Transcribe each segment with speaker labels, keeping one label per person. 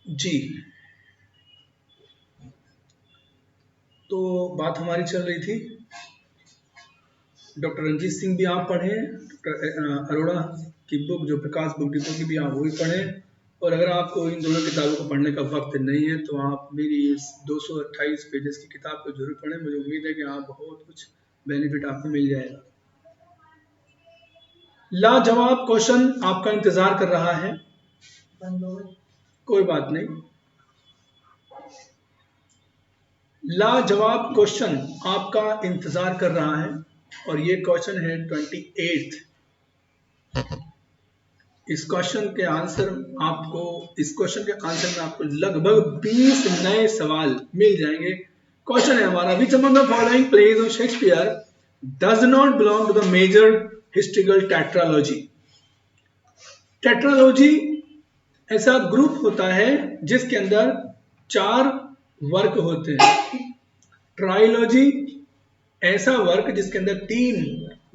Speaker 1: जी, तो बात हमारी चल रही थी, डॉक्टर रंजीत सिंह भी आप पढ़ें, डॉक्टर अरोड़ा की बुक जो प्रकाश बुक डिपो की भी आप वो भी पढ़ें, और अगर आपको इन दोनों किताबों को पढ़ने का वक्त नहीं है तो आप मेरी इस 228 पेजेस की किताब को जरूर पढ़ें। मुझे उम्मीद है कि आप बहुत कुछ बेनिफिट आपको मिल जाएगा। लाजवाब क्वेश्चन आपका इंतजार कर रहा है, कोई बात नहीं। लाजवाब क्वेश्चन आपका इंतजार कर रहा है और ये क्वेश्चन है 28। इस क्वेश्चन के आंसर में आपको लगभग 20 नए सवाल मिल जाएंगे। क्वेश्चन है हमारा, which among the following plays of Shakespeare does not belong to the major historical tetralogy. Tetralogy ऐसा ग्रुप होता है जिसके अंदर 4 वर्क होते हैं। ट्राइलॉजी ऐसा वर्क जिसके अंदर 3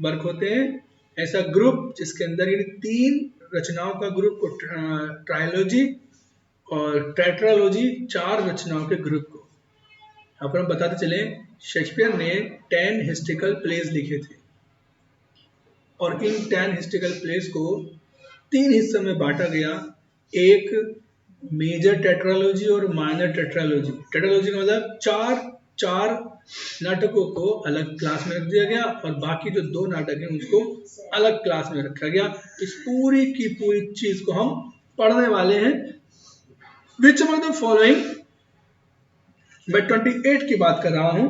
Speaker 1: वर्क होते हैं। ऐसा ग्रुप जिसके अंदर यानी 3 रचनाओं का ग्रुप को ट्राइलॉजी, और टेट्रालॉजी 4 रचनाओं के ग्रुप को। अब हम बताते चले, शेक्सपियर ने 10 हिस्ट्रिकल प्लेज लिखे थे और इन 10 हिस्ट्रिकल प्लेज को 3 हिस्सों में बांटा गया। एक मेजर टेट्रालॉजी और माइनर टेट्रालॉजी। टेट्रालॉजी का मतलब चार नाटकों को अलग क्लास में रख दिया गया और बाकी जो 2 नाटक हैं उसको अलग क्लास में रखा गया। इस पूरी की पूरी चीज को हम पढ़ने वाले हैं। विच अमंग द फॉलोइंग, मैं 28 की बात कर रहा हूं।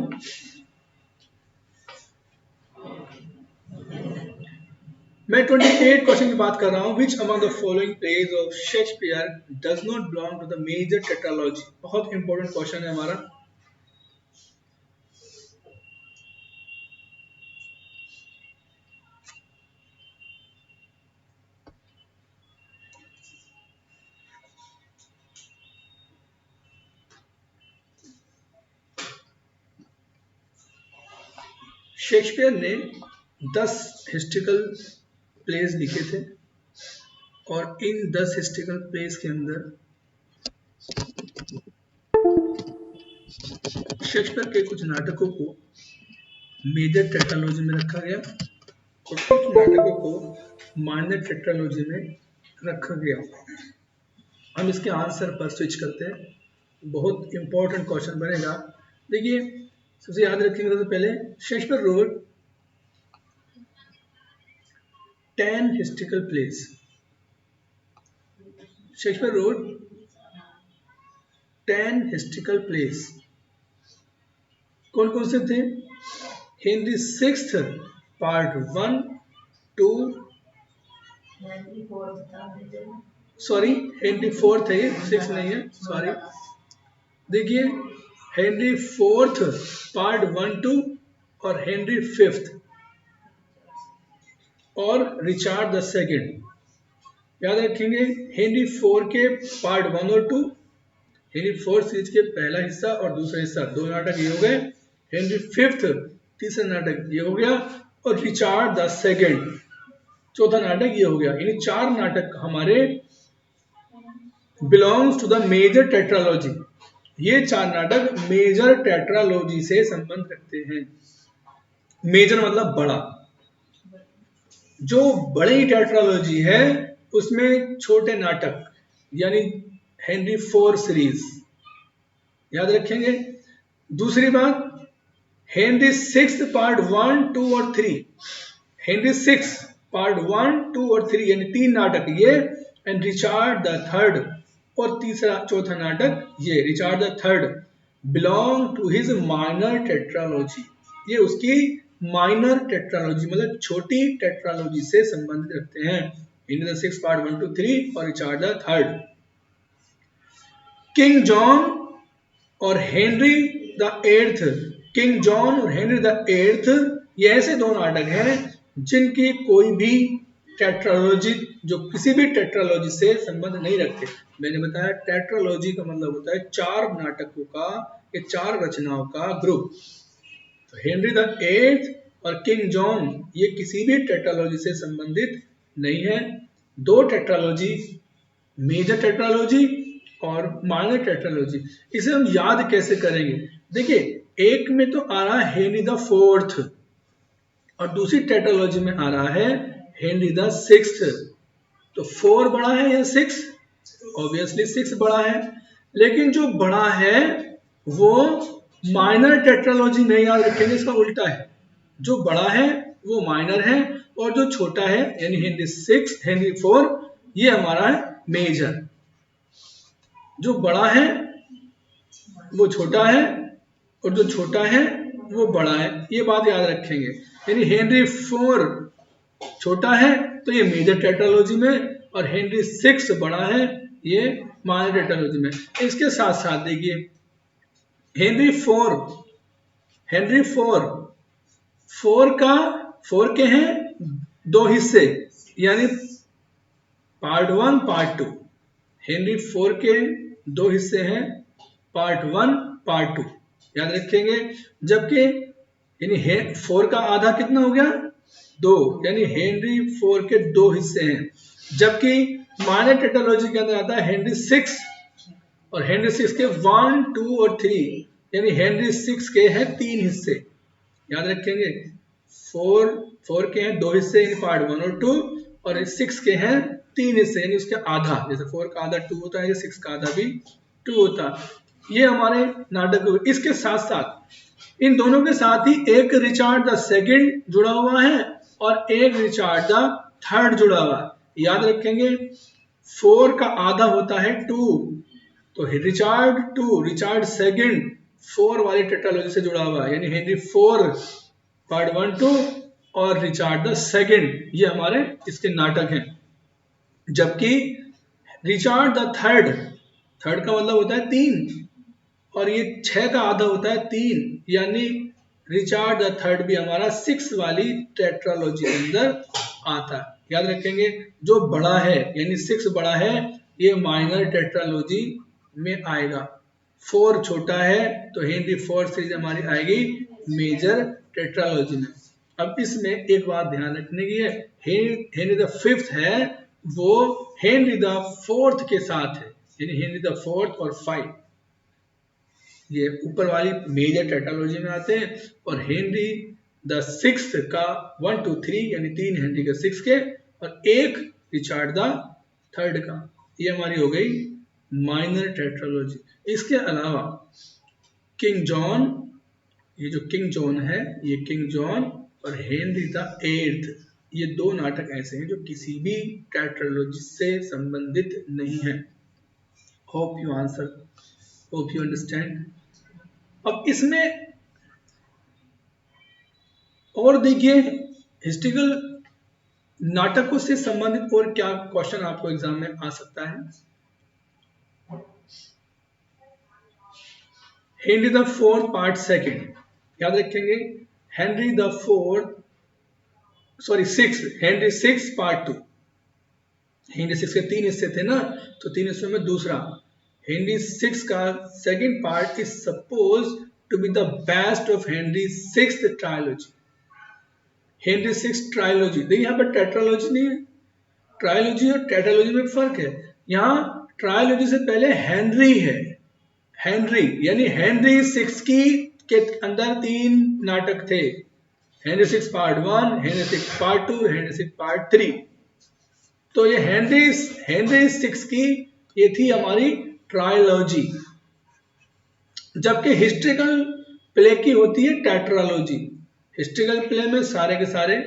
Speaker 1: मैं 28 क्वेश्चन की बात कर रहा हूं। Which among the following plays of Shakespeare does not belong to the major tetralogy. बहुत इंपॉर्टेंट क्वेश्चन है हमारा। शेक्सपियर ने 10 हिस्ट्रिकल प्लेज लिखे थे और इन 10 हिस्ट्रिकल प्लेज के अंदर शेक्सपियर के कुछ नाटकों को मेजर टेट्रालॉजी में रखा गया और कुछ नाटकों को माइनर टेट्रालॉजी में रखा गया। हम इसके आंसर पर स्विच करते हैं, बहुत इंपॉर्टेंट क्वेश्चन बनेगा। देखिए, सबसे याद रखिएगा, सबसे पहले Shakespeare wrote 10 historical plays. Shakespeare wrote 10 historical plays. कौन कौन से थे? Henry sixth part 1, 2, sorry Henry fourth है, 6 नहीं है, सॉरी। देखिए, हेनरी फोर्थ पार्ट 1, 2 और हेनरी फिफ्थ और रिचार्ड द सेकंड। याद रखेंगे, हेनरी 4 के पार्ट 1 और 2, हेनरी 4 सीरीज के पहला हिस्सा और दूसरा हिस्सा, 2 नाटक ये हो गए। हेनरी फिफ्थ तीसरा नाटक ये हो गया और रिचार्ड द सेकंड चौथा नाटक ये हो गया। इन 4 नाटक हमारे belongs to the major tetralogy. ये 4 नाटक मेजर टेट्रालॉजी से संबंध रखते हैं। मेजर मतलब बड़ा। जो बड़ी टेट्रालॉजी है उसमें छोटे नाटक यानी हेनरी 4 सीरीज याद रखेंगे। दूसरी बात, हेनरी 6 पार्ट 1, 2 और 3, हेनरी 6 पार्ट 1, 2 और 3 यानी 3 नाटक ये, एंड रिचार्ड द थर्ड और तीसरा चौथा नाटक ये, Richard the third belong to his minor tetralogy. ये उसकी माइनर टेट्रालॉजी मतलब छोटी टेट्रालॉजी से संबंधित रखते हैं। हेनरी द 6 पार्ट 1 to 3 और Richard the third. King John और Henry the eighth, King John और हेनरी द एट्थ ये ऐसे 2 नाटक हैं जिनकी कोई भी टेट्रालॉजी, जो किसी भी टेट्रालॉजी से संबंध नहीं रखते। मैंने बताया टेट्रालॉजी का मतलब होता है 4 नाटकों का या 4 रचनाओं का ग्रुप। तो हेनरी द एट्थ और किंग जॉन ये किसी भी टेट्रालॉजी से संबंधित नहीं है। दो टेट्रालॉजी, मेजर टेट्रालॉजी और माइनर टेट्रालॉजी। इसे हम याद कैसे करेंगे? देखिए, एक में तो आ रहा है हेनरी द फोर्थ और दूसरी टेट्रालॉजी में आ रहा है हेनरी द सिक्स्थ। तो 4 बड़ा है या 6? ऑब्वियसली 6 बड़ा है, लेकिन जो बड़ा है वो माइनर टेट्रालॉजी में याद रखेंगे, इसका उल्टा है। जो बड़ा है वो माइनर है और जो छोटा है यानी हेनरी 6, हेनरी 4 ये हमारा है मेजर। जो बड़ा है वो छोटा है और जो छोटा है वो बड़ा है, ये बात याद रखेंगे। यानी हेनरी 4 छोटा है तो ये मेजर टेट्रालॉजी में और हेनरी 6 बड़ा है ये माइनर टेट्रालॉजी में। इसके साथ साथ देखिए हेनरी 4 के हैं दो हिस्से यानी पार्ट 1 पार्ट 2। हेनरी 4 के दो हिस्से हैं, पार्ट 1 पार्ट 2 याद रखेंगे। जबकि यानी 4 का आधा कितना हो गया? 2, यानी हेनरी 4 के दो हिस्से हैं। जबकि माइनर टेट्रालॉजी के अंदर आता है हेनरी 6 और हेनरी 6 के 1, 2 और 3, यानी हेनरी 6 के हैं 3 हिस्से याद रखेंगे। 4 के हैं दो हिस्से यानी पार्ट 1 और 2 और 6 के हैं 3 हिस्से यानी उसके आधा। जैसे 4 का आधा 2 होता है, 6 का आधा भी 2 होता है। ये हमारे नाटक हुए। इसके साथ साथ इन दोनों के साथ ही एक रिचार्ड द सेकंड जुड़ा हुआ है और एक रिचार्ड द थर्ड जुड़ा हुआ है। याद रखेंगे 4 का आधा होता है 2, तो रिचार्ड सेकंड 4 वाली टेट्रालॉजी से जुड़ा हुआ है यानी हेनरी 4 पार्ट 1 2 और रिचार्ड द सेकंड ये हमारे इसके नाटक हैं। जबकि रिचार्ड द थर्ड का मतलब होता है 3 और ये 6 का आधा होता है 3, यानी रिचार्ड द थर्ड भी हमारा 6 वाली टेट्रालॉजी के अंदर आता है। याद रखेंगे जो बड़ा है यानी 6 बड़ा है ये माइनर टेट्रालॉजी में आएगा। 4 छोटा है तो हेनरी 4 सीरीज हमारी आएगी मेजर टेट्रालॉजी में। अब इसमें एक बात ध्यान रखने की है, हेनरी द फिफ्थ है वो हेनरी द फोर्थ के साथ है यानी हेनरी द फोर्थ और 5 ये ऊपर वाली मेजर टेट्रालॉजी में आते हैं और हेनरी द सिक्स्थ का 1 2 3 यानी 3 हेनरी के 6 के और एक रिचार्ड द थर्ड का, ये हमारी हो गई माइनर टेट्रालॉजी। इसके अलावा किंग जॉन, ये जो किंग जॉन है ये किंग जॉन और हेनरी द एट्थ ये दो नाटक ऐसे हैं जो किसी भी टेट्रालॉजी से संबंधित नहीं है। Hope you understand. अब इसमें और देखिए हिस्ट्रिकल नाटकों से संबंधित और क्या क्वेश्चन आपको एग्जाम में आ सकता है। Henry the fourth part second याद रखेंगे, Henry the fourth six, Henry 6 part 2। Henry 6 के 3 हिस्से थे ना, तो 3 हिस्सों में दूसरा हेनरी 6 का second part is suppose to be the best of Henry 6th trilogy. Henry 6 trilogy, देखिए यहाँ पर टेट्रालॉजी नहीं है, ट्रायलॉजी और टेट्रालॉजी में फर्क है। यहाँ ट्रायलॉजी से पहले हेनरी है, हेनरी यानी हेनरी 6 के अंदर 3 नाटक थे, Henry 6 part 1, Henry 6 part 2, Henry 6 part 3। तो ये हेनरी 6 की ये थी हमारी ट्रायलॉजी। जबकि हिस्ट्रिकल प्ले की होती है टेट्रालॉजी। हिस्ट्रिकल प्ले में सारे के सारे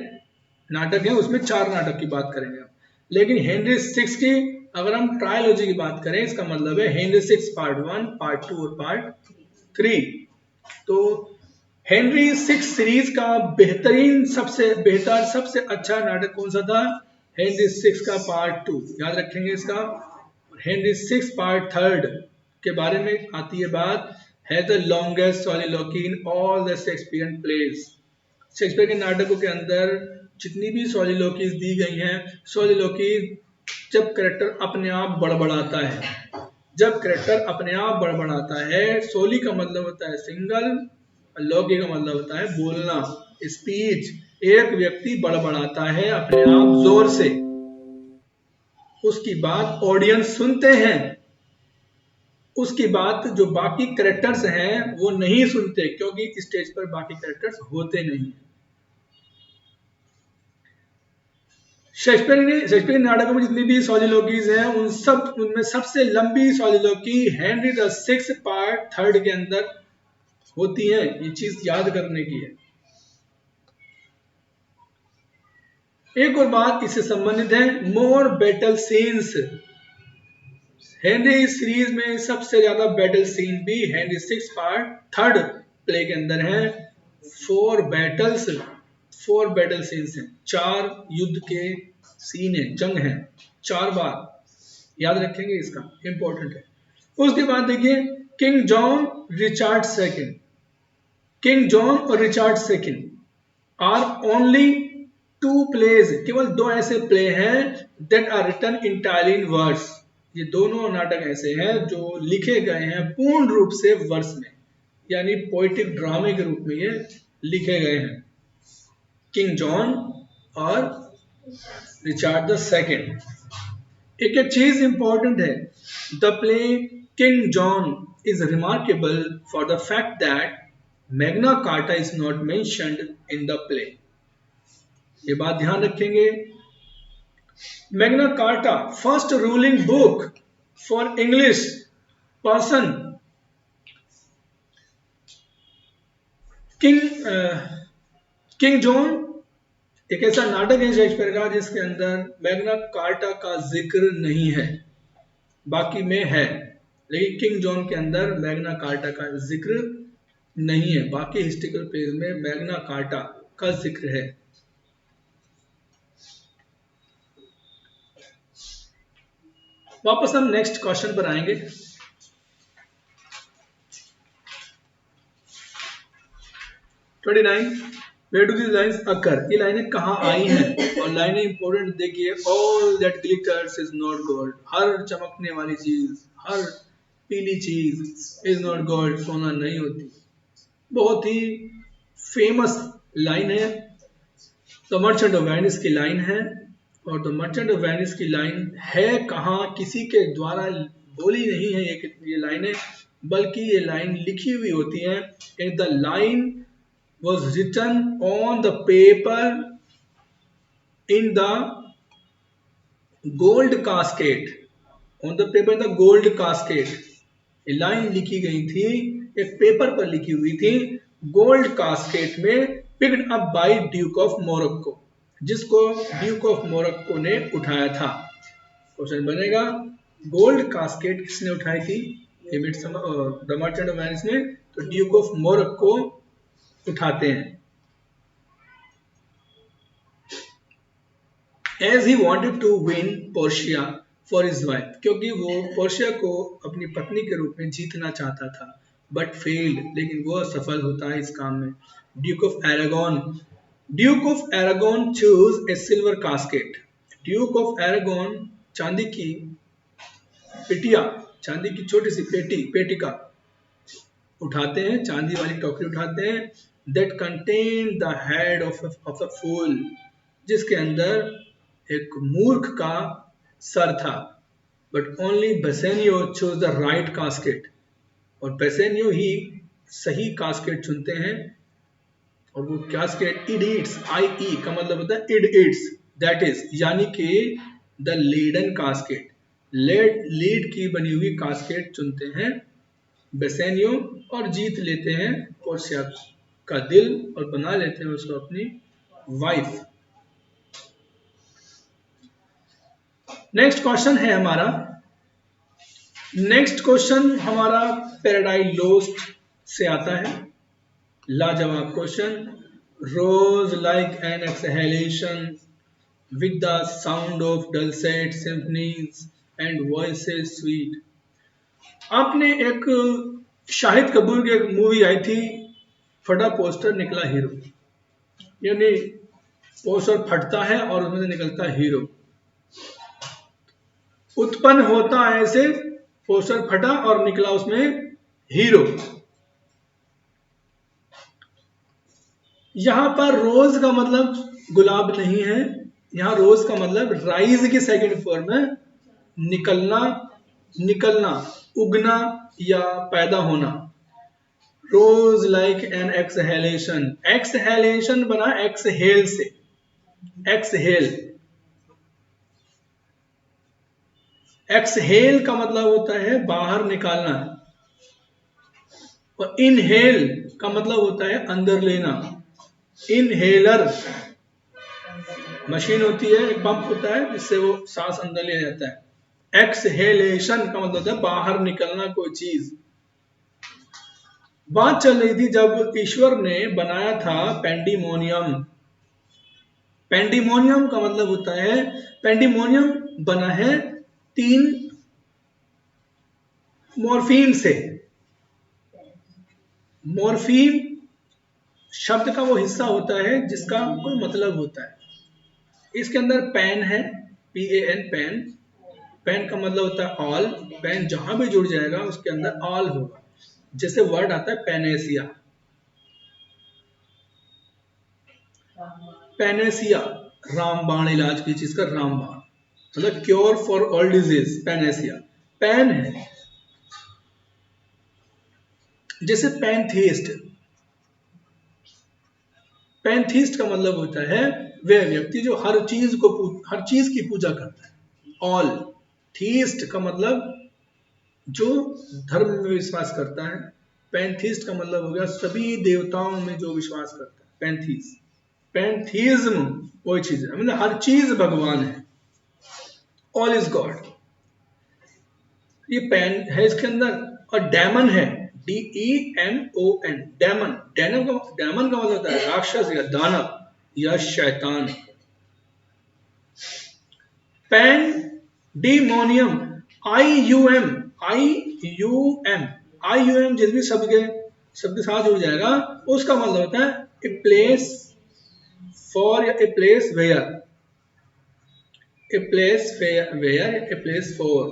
Speaker 1: नाटक हैं, उसमें 4 नाटक की बात करेंगे हम। लेकिन हेनरी 6 की अगर हम ट्रायलॉजी की बात करें इसका मतलब है हेनरी 6 पार्ट 1, पार्ट 2 और पार्ट 3। तो हेनरी 6 सीरीज का बेहतरीन, सबसे बेहतर, सबसे अच्छा नाटक कौन सा था? हेनरी 6 का पार्ट 2 याद रखेंगे इसका। हेनरी 6 पार्ट 3 के बारे में आती है बात, है the longest soliloquy in all the Shakespearean plays. Shakespeare के नाटकों के अंदर जितनी भी सॉलिलोकीज दी गई हैं, सॉलिलोकी जब कैरेक्टर अपने आप बड़बड़ाता है, जब कैरेक्टर अपने आप बड़बड़ाता है, सोली का मतलब होता है सिंगल, लौकी का मतलब होता है बोलना, स्पीच, एक व्यक्ति बड़बड़ाता है अपने आप जोर से, उसकी बात ऑडियंस सुनते हैं, उसकी बात जो बाकी कैरेक्टर्स हैं वो नहीं सुनते, क्योंकि स्टेज पर बाकी कैरेक्टर्स होते नहीं। शेक्सपियर नाटकों में जितनी भी सॉलिलोकीज हैं उनमें सबसे लंबी soliloquy Henry the six part third के अंदर होती है। ये चीज याद करने की है। एक और बात इससे संबंधित है, मोर बैटल सीन्स। हेनरी सीरीज में सबसे ज्यादा बैटल सीन भी Henry six part third play के अंदर है। 4 बैटल सीन्स हैं, 4 युद्ध के सीन है, जंग है, 4 बार याद रखेंगे, इसका इंपॉर्टेंट है। उसके बाद देखिए किंग जॉन और Richard second are only 2 plays, केवल 2 ऐसे प्ले हैं that are written entirely in verse. ये दोनों नाटक ऐसे हैं जो लिखे गए हैं पूर्ण रूप से वर्स में, यानी पोएटिक ड्रामे के रूप में ये लिखे गए हैं। किंग जॉन और रिचार्ड द सेकंड। एक चीज इंपॉर्टेंट है, the play king John is remarkable for the fact that Magna carta is not mentioned in the play. ये बात ध्यान रखेंगे। Magna carta, first ruling book for English person. King John एक ऐसा नाटक है शेक्सपियर का जिसके अंदर मैग्ना कार्टा का जिक्र नहीं है, बाकी में है, लेकिन किंग जॉन के अंदर मैग्ना कार्टा का जिक्र नहीं है। बाकी हिस्टोरिकल प्लेस में मैग्ना कार्टा का जिक्र है। वापस हम नेक्स्ट क्वेश्चन पर आएंगे। Where do these lines occur? ये लाइनें कहाँ आई हैं? और लाइनें इंपॉर्टेंट देखिए। All that glitters is not gold. हर चमकने वाली चीज, हर पीली चीज is not gold, सोना नहीं होती। बहुत ही फेमस लाइन है, द मर्चेंट ऑफ वेनिस की लाइन है। और द मर्चेंट ऑफ वेनिस की लाइन है कहाँ, किसी के द्वारा बोली नहीं है ये लाइनें, बल्कि ये लाइन लिखी हुई होती हैं। The line was written on the paper in the gold casket, on the paper in the gold casket। ये लाइन लिखी गई थी, एक पेपर पर लिखी हुई थी, गोल्ड कास्केट में, picked up by Duke of Morocco, जिसको ड्यूक ऑफ मोरक्को ने उठाया था। क्वेश्चन बनेगा गोल्ड कास्केट किसने उठाई थी? द मर्चेंट ऑफ वेनिस ने, तो ड्यूक ऑफ मोरक्को उठाते हैं। As he wanted to win Portia for his wife, क्योंकि वो पोर्शिया को अपनी पत्नी के रूप में जीतना चाहता था, बट फेल्ड, लेकिन वो असफल होता है इस काम में। Duke of Aragon choose a silver casket. Duke of Aragon चांदी की पेटिया, चांदी की छोटी सी पेटिका उठाते हैं, चांदी वाली टोकरी उठाते हैं, that contained the head of a fool, जिसके अंदर एक मूर्ख का सर था। But only Bassanio chose the right casket, और बेसेनियो ही सही कास्केट चुनते हैं। और वो कास्केट इड ईट्स, IE का मतलब होता है इड ईट्स, दैट इज, यानी कि द लीडन कास्केट, लीड की बनी हुई कास्केट चुनते हैं बेसेनियो, और जीत लेते हैं पोर्शिया का दिल और बना लेते हैं उसको अपनी वाइफ। नेक्स्ट क्वेश्चन है हमारा, पैराडाइज लोस्ट से आता है। लाजवाब question. Rose like an exhalation with the sound of dulcet symphonies and voices sweet. आपने एक शाहिद कपूर की एक मूवी आई थी, फटा पोस्टर निकला हीरो, यानी पोस्टर फटता है और उसमें से निकलता है हीरो। उत्पन्न होता ऐसे, पोस्टर फटा और निकला उसमें हीरो। यहां पर रोज का मतलब गुलाब नहीं है, यहां रोज का मतलब राइज की सेकंड फॉर्म है, निकलना, निकलना, उगना या पैदा होना। रोज लाइक एन एक्सहेलेशन, एक्सहेलेशन बना एक्सहेल से, एक्सहेल, एक्सहेल का मतलब होता है बाहर निकालना, और इनहेल का मतलब होता है अंदर लेना। इनहेलर मशीन होती है, एक पंप होता है जिससे वो सांस अंदर लिया जाता है। एक्सहेलेशन का मतलब होता है बाहर निकलना कोई चीज। बात चल रही थी जब ईश्वर ने बनाया था पेंडिमोनियम। पेंडिमोनियम का मतलब होता है, पेंडिमोनियम बना है 3 मॉर्फीम से। मॉर्फीम शब्द का वो हिस्सा होता है जिसका कोई मतलब होता है। इसके अंदर पेन है, PAN, पेन। पेन का मतलब होता है ऑल, पेन जहां भी जुड़ जाएगा उसके अंदर ऑल होगा। जैसे वर्ड आता है पेनेसिया, पेनेसिया रामबाण, इलाज की चीज का रामबाण, मतलब cure for all disease, panacea पेन है। जैसे पैंथीस्ट, पैंथीस्ट का मतलब होता है वह व्यक्ति जो हर चीज को, हर चीज की पूजा करता है। ऑल, थीस्ट का मतलब जो धर्म में विश्वास करता है। पैंथीस्ट का मतलब हो गया सभी देवताओं में जो विश्वास करता है, पैंथीस। पैंथीज्म वही चीज है, मतलब हर चीज भगवान है, ऑल इज गॉड। ये पेन है इसके अंदर। और डेमन है, DEMON, डेमन। डेमन का मतलब होता है राक्षस या दानव या शैतान। Pandemonium, IUM, IUM, IUM जिस भी शब्द के साथ जुड़ जाएगा उसका मतलब होता है ए प्लेस फॉर या a place where, a place where, a place for,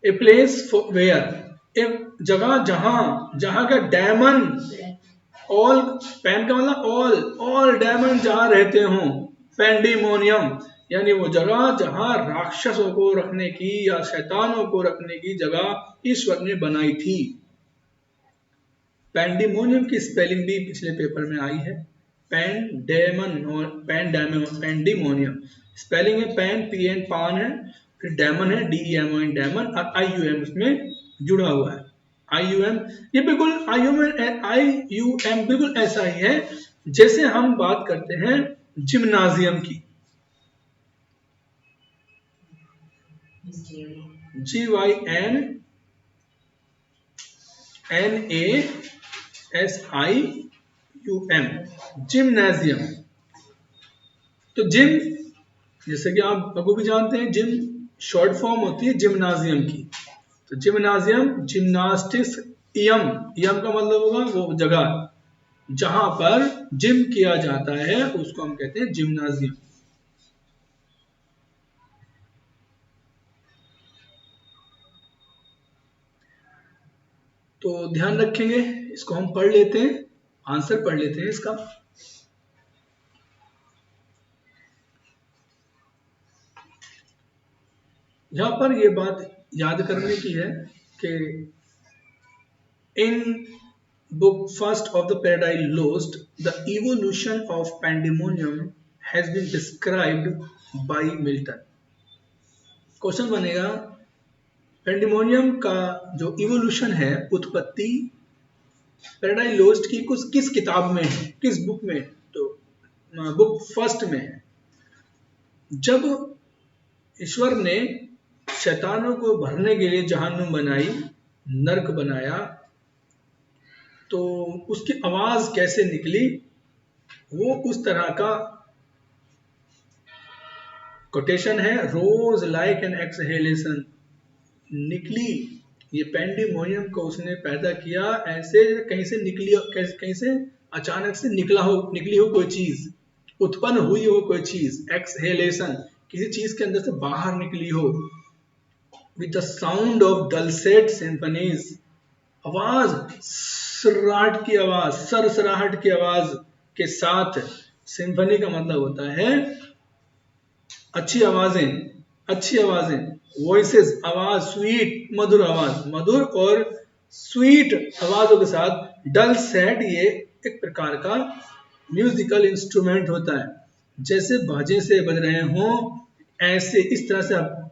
Speaker 1: a place where, एक जगह जहां, जहां का डेमन, ऑल, पैन का मतलब ऑल डेमन जहां रहते हों। पेंडिमोनियम यानी वो जगह जहां राक्षसों को रखने की या शैतानों को रखने की जगह ईश्वर ने बनाई थी। पेंडिमोनियम की स्पेलिंग भी पिछले पेपर में आई है, पेंडेमन और पेंडिमोनियम। स्पेलिंग है पैन, PN पान है, फिर डेमन है, DEMON डेमन, और IUM उसमें जुड़ा हुआ है। IUM, ये बिल्कुल IUM बिल्कुल ऐसा ही है जैसे हम बात करते हैं जिम्नाजियम की, GYNNASIUM, जिम्नाजियम। तो जिम, जैसे कि आप लोगों भी जानते हैं, जिम शॉर्ट फॉर्म होती है जिम्नाजियम की। तो जिम्नाजियम, जिम्नास्टिक्स, यम, यम का मतलब होगा वो जगह जहां पर जिम किया जाता है उसको हम कहते हैं जिम्नाजियम। तो ध्यान रखेंगे, इसको हम पढ़ लेते हैं, आंसर पढ़ लेते हैं इसका। यहां पर यह बात याद करने की है कि इन book first of the Paradise Lost, the evolution of pandemonium has been described by Milton। Question बनेगा पेंडेमोनियम का जो इवोल्यूशन है, उत्पत्ति पैराडाइज लोस्ट की कुछ किस किताब में है, किस बुक में है? तो बुक फर्स्ट में है। जब ईश्वर ने शैतानों को भरने के लिए जहन्नुम बनाई, नरक बनाया, तो उसकी आवाज कैसे निकली, वो उस तरह का कोटेशन है, रोज लाइक एन एक्सहेलेशन, निकली। ये पेंडेमोनियम को उसने पैदा किया ऐसे कहीं से निकली, कहीं से अचानक से निकली हो कोई चीज, उत्पन्न हुई हो कोई चीज, एक्सहेलेशन, किसी चीज के अंदर से बाहर निकली हो। With the sound of dulcet symphonies, आवाज सरसराहट की आवाज, सरसराहट की आवाज के साथ। सिम्फनी का मतलब होता है अच्छी आवाजें, अच्छी आवाजें, वॉइसेस, आवाज, स्वीट, मधुर आवाज, मधुर और स्वीट आवाजों के साथ। डल सेट ये एक प्रकार का म्यूजिकल इंस्ट्रूमेंट होता है, जैसे बाजे से बज रहे हों, ऐसे इस तरह से आप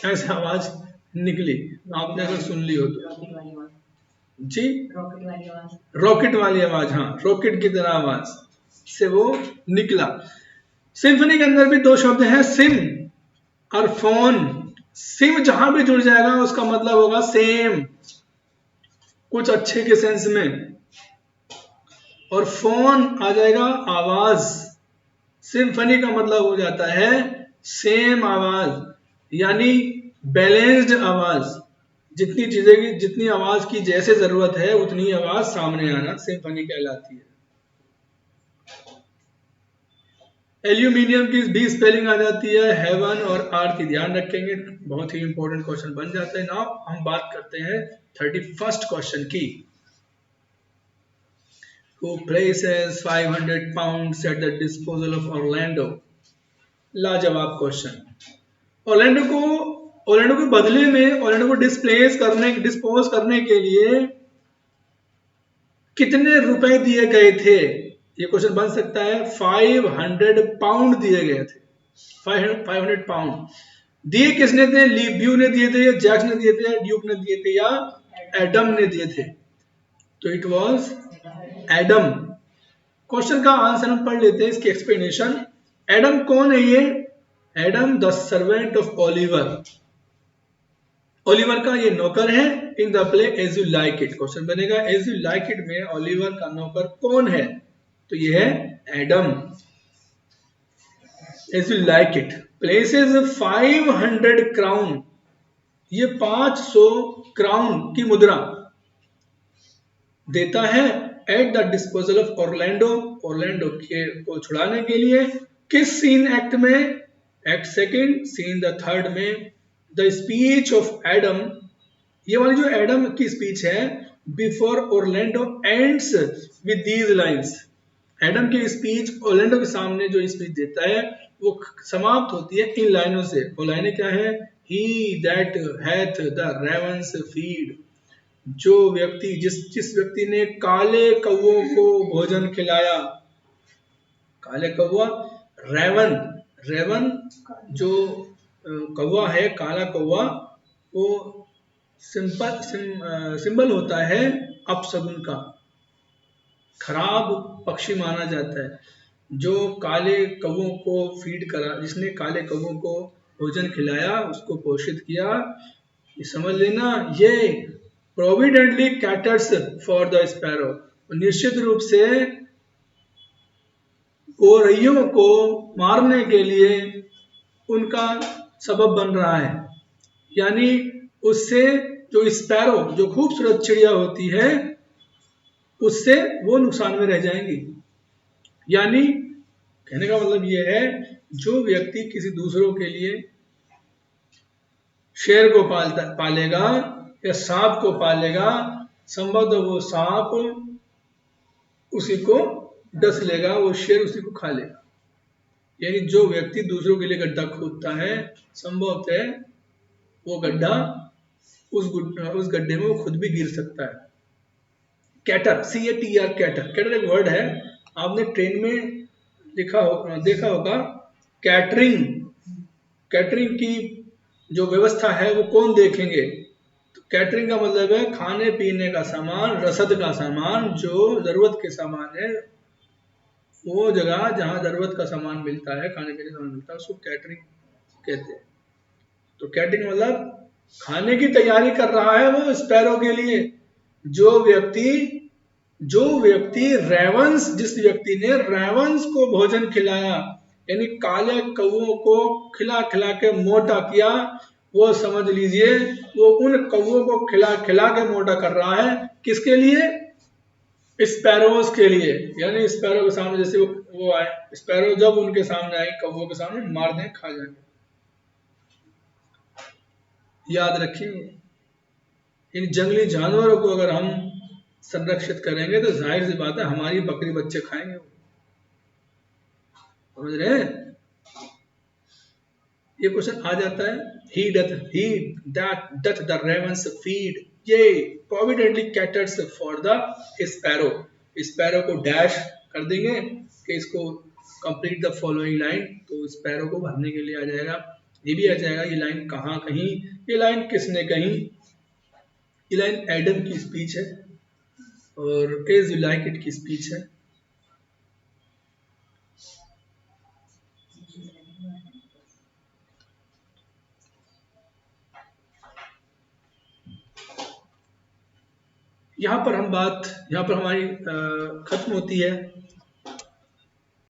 Speaker 1: ऐसे आवाज निकली, आपने अगर सुन ली हो तो। जी, रॉकेट वाली आवाज, हाँ, रॉकेट की तरह आवाज से वो निकला। सिम्फनी के अंदर भी दो शब्द हैं, सिम और फोन। सिम जहां भी जुड़ जाएगा उसका मतलब होगा सेम, कुछ अच्छे के सेंस में, और फोन आ जाएगा आवाज। सिम्फनी का मतलब हो जाता है सेम आवाज, यानी बैलेंस्ड आवाज। जितनी चीजें की, जितनी आवाज की जैसे जरूरत है उतनी आवाज सामने आना सिम्फनी कहलाती है। एल्यूमिनियम की भी स्पेलिंग आ जाती है, हेवन और अर्थ, ध्यान रखेंगे, बहुत ही इंपॉर्टेंट क्वेश्चन बन जाते हैं। नाउ हम बात करते हैं 31st क्वेश्चन की। Who places 500 pounds at the disposal of Orlando? लाजवाब क्वेश्चन। ऑर्लैंडो के बदले में, ऑर्लैंडो को डिस्पोज करने के लिए कितने रुपए दिए गए थे? ये क्वेश्चन बन सकता है। 500 पाउंड दिए गए थे, 500 पाउंड। दिए किसने थे? लीब्यू ने दिए थे, या जैक्स ने दिए थे, या ड्यूक ने दिए थे, या एडम ने दिए थे? तो इट वाज एडम। क्वेश्चन का आंसर हम पढ़ लेते हैं, इसकी एक्सप्लेनेशन। एडम कौन है ये? Adam the servant of Oliver. Oliver का ये नौकर है। In the play as you like it, question बनेगा एज यू लाइक इट में ओलिवर का नौकर कौन है? तो ये है Adam. As you like it places 500 crown, ये 500 क्राउन की मुद्रा देता है at the disposal of Orlando, Orlando के को छुड़ाने के लिए। किस सीन एक्ट में? Act second, scene the third में। द स्पीच ऑफ एडम, ये वाली जो एडम की स्पीच है, before Orlando ends with these lines. Adam की स्पीच ऑर्लैंडो के सामने जो स्पीच देता है वो समाप्त होती है इन लाइनों से। वो लाइनें क्या है? He that hath the ravens feed, जो व्यक्ति, जिस व्यक्ति ने काले कौवों को भोजन खिलाया। काले कौवा, रेवन, रेवन जो कौवा है, काला कौवा, वो सिंबल होता है अपशगुन का, खराब पक्षी माना जाता है। जो काले कौवों को फीड करा, जिसने काले कौवों को भोजन खिलाया, उसको पोषित किया, ये समझ लेना ये प्रोविडेंटली कैटर्स फॉर द स्पैरो, निश्चित रूप से गोरैयों को मारने के लिए उनका सबब बन रहा है। यानी उससे जो स्पैरो, जो खूबसूरत चिड़िया होती है, उससे वो नुकसान में रह जाएंगी। यानी कहने का मतलब ये है, जो व्यक्ति किसी दूसरों के लिए शेर को पालेगा या सांप को पालेगा, संभवतः वो सांप उसी को डस लेगा, वो शेर उसी को खा लेगा। यानी जो व्यक्ति दूसरों के लिए गड्ढा खोदता है, संभवतः वो गड्ढा, उस गड्ढे में वो खुद भी गिर सकता है। कैटर, CATR, कैटर, कैटर एक वर्ड है, आपने ट्रेन में देखा होगा। कैटरिंग, कैटरिंग की जो व्यवस्था है वो कौन देखेंगे? तो कैटरिंग का मतलब है खाने पीने का सामान, रसद का सामान, जो जरूरत के सामान है, वो जगह जहां जरूरत का सामान मिलता है, खाने पीने का सामान मिलता है, उसको कैटरिंग कहते हैं। तो कैटरिंग मतलब खाने की तैयारी कर रहा है वो स्पैरो के लिए। जो व्यक्ति रेवंस, जिस व्यक्ति ने रेवंस को भोजन खिलाया, यानी काले कौवों को खिला खिला के मोटा किया, वो समझ लीजिए वो उन कौवों को खिला खिला के मोटा कर रहा है। किसके लिए? स्पैरोज के लिए। यानी स्पैरो के सामने जैसे वो आए, स्पैरो जब उनके सामने आए, कौवों के सामने, मार दें, खा जाएंगे। याद रखिए, इन जंगली जानवरों को अगर हम संरक्षित करेंगे तो जाहिर सी बात है हमारी बकरी बच्चे खाएंगे। समझ रहे हैं? ये क्वेश्चन आ जाता है। He that the ravens feed, ये providently caters for the sparrow। Sparrow को डैश कर देंगे कि इसको कंप्लीट द फॉलोइंग लाइन, तो स्पैरो को भरने के लिए आ जाएगा। ये भी आ जाएगा। ये लाइन कहाँ कहीं, ये लाइन किसने कहीं, ये लाइन एडम की स्पीच है और एज यू लाइक इट की स्पीच है। यहाँ पर हमारी खत्म होती है।